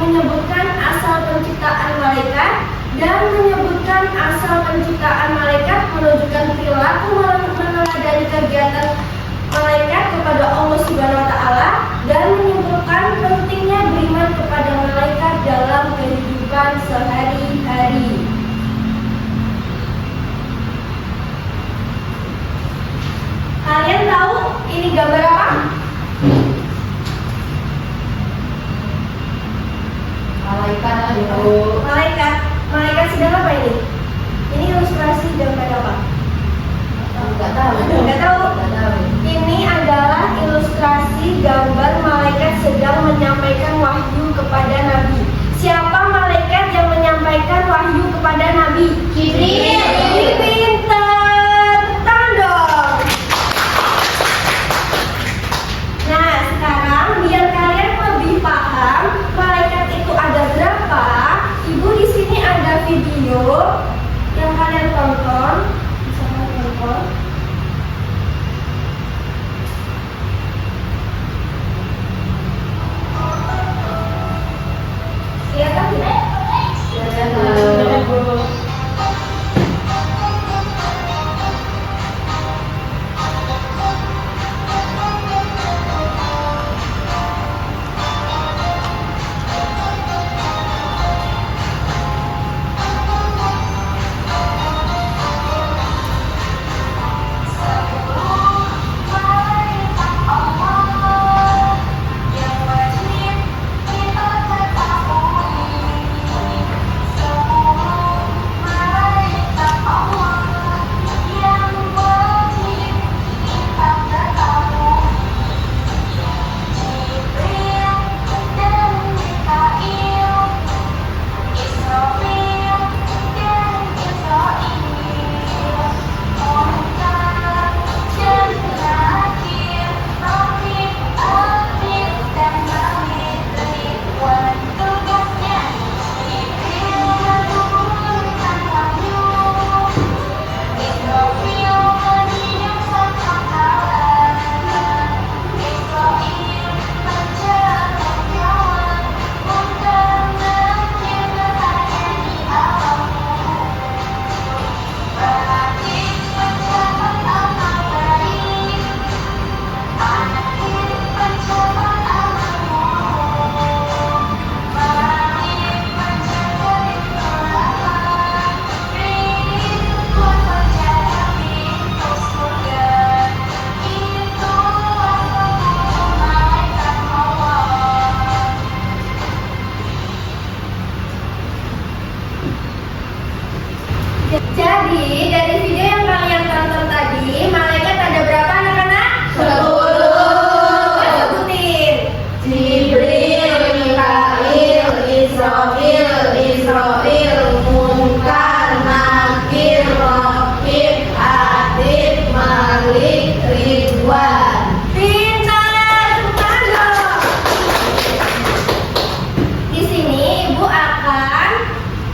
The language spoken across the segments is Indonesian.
menyebutkan asal penciptaan malaikat, dan menyebutkan asal penciptaan malaikat menunjukkan perilaku meneladani kegiatan malaikat kepada Allah Subhanahu wa taala, dan menyebutkan pentingnya beriman kepada malaikat dalam kehidupan sehari-hari. Kalian tahu ini gambar apa? Malaikat Malaikat sedang apa ini? Ini ilustrasi gambar apa? Enggak tahu. Enggak tahu. Ini adalah ilustrasi gambar malaikat sedang menyampaikan wahyu kepada Nabi. Siapa malaikat yang menyampaikan wahyu kepada Nabi? Jibril. Pintar, tangan dong. Nah, sekarang biar kalian lebih paham malaikat itu ada berapa, Ibu di sini ada video yang kalian tonton. Bisa kalian tonton. Iya kan? Jadi dari video yang kalian tonton tadi, malaikat ada berapa anak-anak? 10. Sebutin. Jibril, Mikail, Israfil, Munkar, Nakir, Raqib, Atid, Malik, Ridwan. Pintar, tepuk Di sini Ibu akan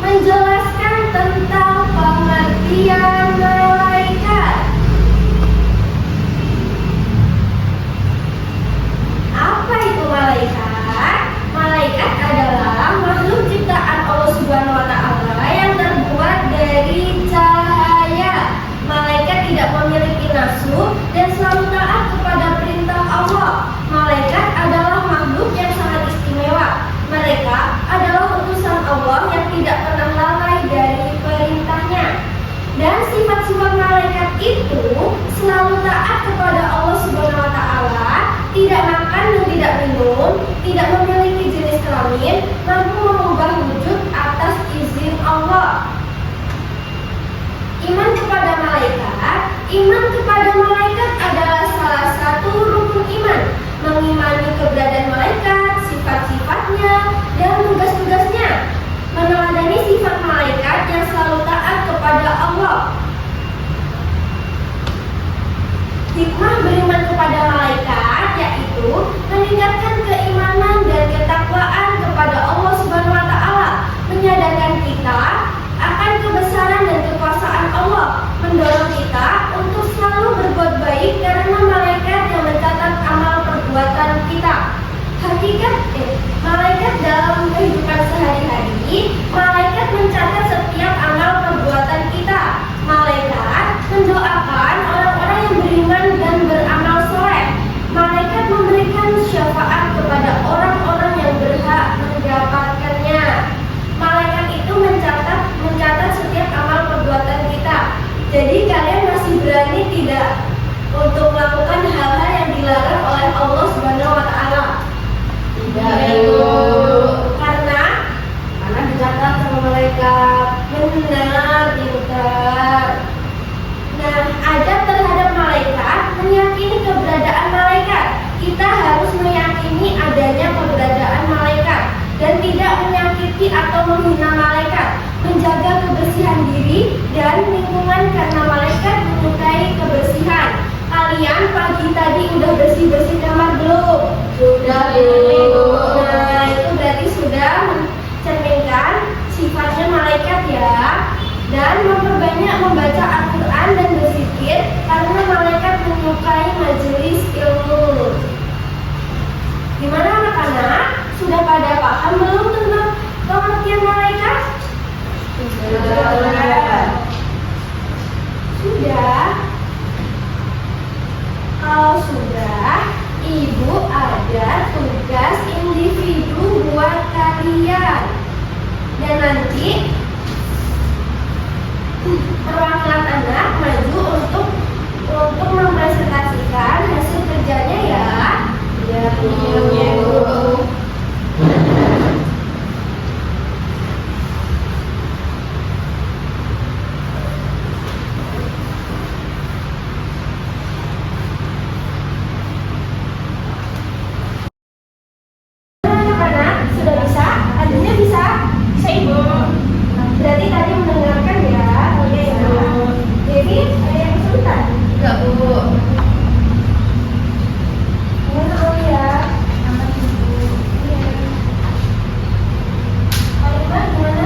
menjelaskan tentang pengertian malaikat. Apa itu malaikat? Malaikat adalah makhluk ciptaan Allah Subhanahu wa taala yang terbuat dari cahaya. Malaikat tidak memiliki nafsu dan selalu taat kepada perintah Allah. Malaikat adalah makhluk yang sangat istimewa. Mereka adalah utusan Allah yang tidak pernah lalai dari perintahnya. Dan sifat-sifat malaikat itu selalu taat kepada Allah Subhanahu wa taala, tidak makan dan tidak minum, tidak memiliki jenis kelamin, mampu mengubah wujud atas izin Allah. Iman kepada malaikat adalah salah satu rukun iman. Mengimani keberadaan malaikat, sifat-sifatnya, dan tugas-tugasnya. Meneladani sifat malaikat yang selalu taat kepada Allah. Hikmah beriman kepada malaikat yaitu meningkatkan keimanan dan ketakwaan kepada Allah Subhanahu wa taala, menyadarkan kita akan kebesaran dan kekuasaan Allah, mendorong kita untuk selalu berbuat baik karena malaikat yang mencatat amal perbuatan kita. Hakikat malaikat dalam kehidupan dan lingkungan karena malaikat menyukai kebersihan. Kalian pagi tadi udah bersih-bersih kamar belum? Sudah, Bu. Nah, itu berarti sudah mencerminkan sifatnya malaikat ya. Dan memperbanyak membaca Al-Quran dan berzikir karena malaikat menyukai majelis ilmu. Gimana anak-anak? Sudah pada paham belum tentang pengertian malaikat? Sudah. Kalau sudah, Ibu ada tugas individu buat kalian. Dan nanti perwakilan anak maju untuk mempresentasikan hasil kerjanya ya. Iya, Bu. Anak-anak sudah bisa? Adanya bisa? Bisa Ibu. Berarti tadi mendengarkan ya. Oke ya. Jadi ada yang kesulitan? Enggak, Bu. Gimana Aulia? Iya. Alima gimana?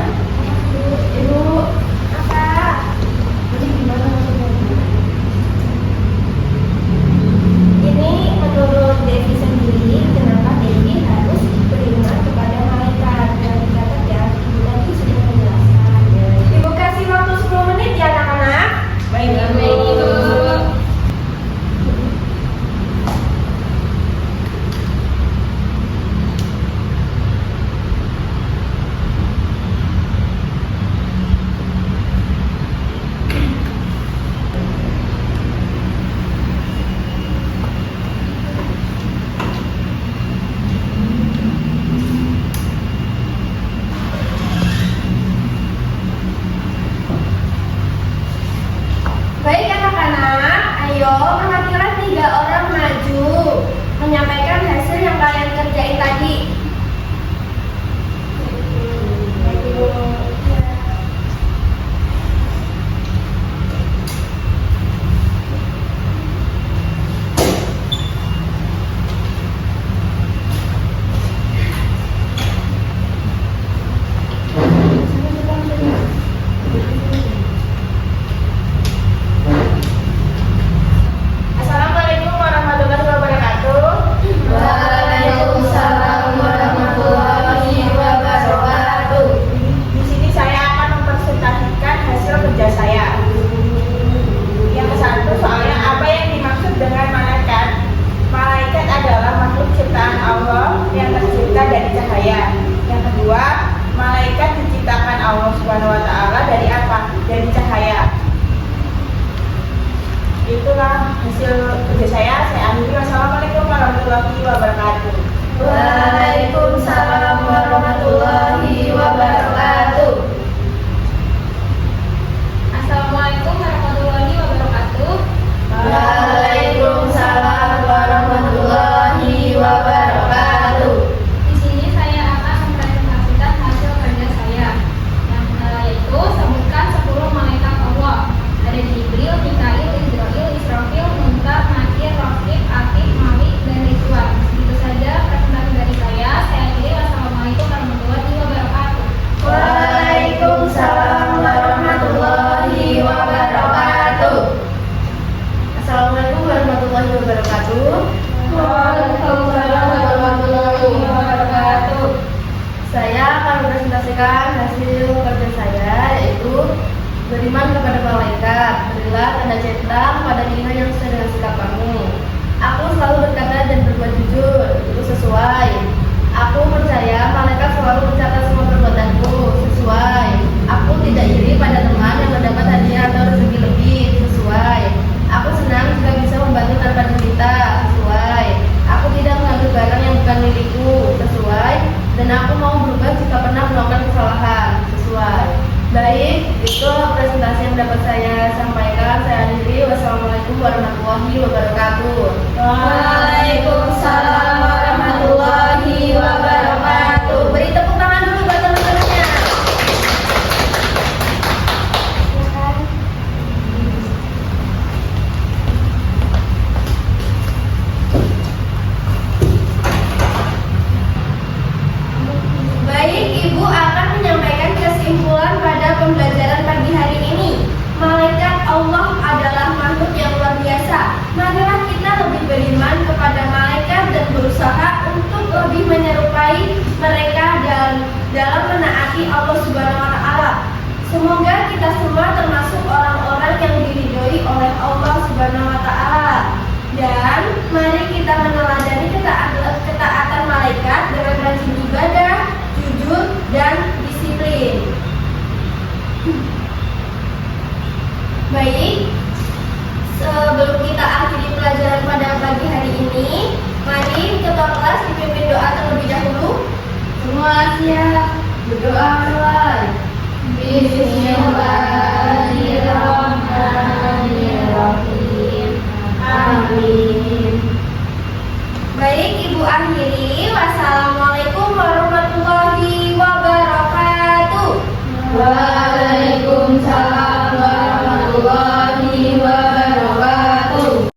Ibu. Apa? Jadi gimana maksudnya, Bu? Ini menurut Devi sendiri, kenapa Devi harus beriman kepada malaikat? Dan dicatat ya, Ibu tadi sudah menjelaskan. Ibu kasih waktu 10 menit ya anak-anak. Baik, Bu. Baik anak-anak, ayo perwakilan 3 orang maju menyampaikan hasil yang kalian kerjain tadi. Assalamualaikum warahmatullahi wabarakatuh. Waalaikumsalam warahmatullahi wabarakatuh. Di sini saya akan mempresentasikan hasil kerja saya. Yang ke-1, soalnya apa yang dimaksud dengan malaikat? Malaikat adalah makhluk ciptaan Allah yang tercipta dari cahaya. Yang kedua, malaikat diciptakan Allah Subhanahu wa taala dari apa? Dari cahaya. Itulah hasil kerja saya. Saya akhiri. Wassalamualaikum warahmatullahi wabarakatuh. Waalaikumsalam warahmatullahi wabarakatuh. Assalamualaikum warahmatullahi wabarakatuh. Waalaikumsalam warahmatullahi wabarakatuh. Di sini saya akan mempresentasikan hasil kerja saya, yaitu sebutkan 10 malaikat Allah. Ada Jibril, Mikail, Israil, Israfil, Munkar, Nakir, Raqib, Atid, Malik, dan Ridwan. Begitu saja presentasi dari saya. Saya akhiri. Wassalamualaikum warahmatullahi wabarakatuh. Waalaikumsalam warahmatullahi wabarakatuh. Assalamualaikum warahmatullahi wabarakatuh. Waalaikumsalam warahmatullahi wabarakatuh. Saya akan mempresentasikan hasil kerja saya, yaitu beriman kepada malaikat, berilah tanda centang pada dirinya yang sesuai dengan sikap kamu. Aku selalu berkata dan berbuat jujur, itu sesuai. Aku percaya malaikat selalu mencatat semua perbuatanku, sesuai. Aku tidak iri pada teman yang mendapat hadiah atau rezeki lebih, sesuai. Aku senang jika bisa membantu tanpa diminta, sesuai. Aku tidak mengambil barang yang bukan milikku, sesuai. Dan aku mau berubah jika pernah melakukan kesalahan, sesuai. Baik, itu presentasi yang dapat saya sampaikan. Saya akhiri. Wassalamualaikum warahmatullahi wabarakatuh. Waalaikumsalam warahmatullahi wabarakatuh. Beri tepuk tangan dulu buat teman-temannya. Ya kan? dalam menaati Allah Subhanahu wa taala. Semoga kita semua termasuk orang-orang yang diridhoi oleh Allah Subhanahu wa taala. Dan mari kita meneladani ketaatan malaikat dengan rajin ibadah, jujur, dan disiplin. Baik, sebelum kita akhiri pelajaran pada pagi hari ini, mari ketua kelas dipimpin doa terlebih dahulu. Semua siap, berdoa mulai. Bismillahirrahmanirrahim. Amin. Baik, Ibu akhiri. Wassalamualaikum warahmatullahi wabarakatuh. Waalaikumsalam.